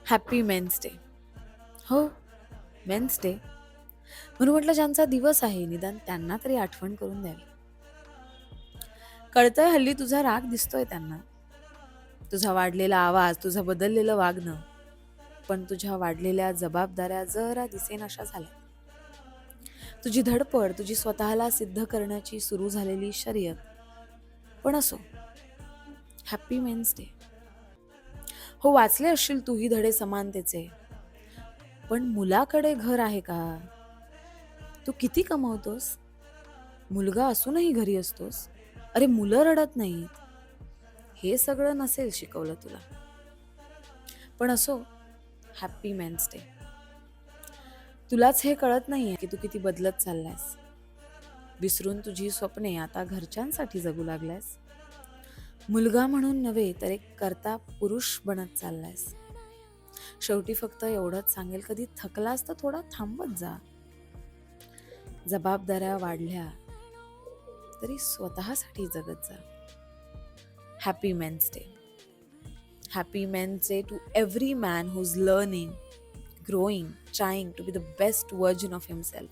Happy men's day. हो, men's day. म्हणून म्हटलं ज्यांचा दिवस आहे निदान त्यांना तरी आठवण करून द्यावी. कळतंय हल्ली तुझा राग दिसतोय त्यांना, तुझा वाढलेला आवाज, तुझं बदललेलं वागणं, पण तुझ्या वाढलेल्या जबाबदाऱ्या जरा दिसेनाशा झाल्या. तुझी धडपड, तुझी स्वतःला सिद्ध करण्याची सुरू झालेली शर्यत. पण असो, हॅपी मेन्स डे. हो, वाचले असशील तूही धडे समानतेचे, पण मुलाकडे घर आहे का? तू किती कमावतोस? मुलगा असूनही घरी असतोस. अरे मुलं रडत नाहीत, हे सगळं नसेल शिकवलं तुला. पण असो, हॅपी मेन्स डे. तुलाच हे कळत नाहीये की तू किती बदलत चाललायस. विसरून तुझी स्वप्ने आता घरच्यांसाठी जगू लागलायस. मुलगा म्हणून नव्हे तर एक कर्ता पुरुष बनत चाललायस. शेवटी फक्त एवढंच सांगेल, कधी थकलास तर थोडा थांबत जा. जबाबदाऱ्या वाढल्या तरी स्वतःसाठी जगत जा. Happy men's day. Happy men's day to every man who's learning, growing, trying to be the best version of himself.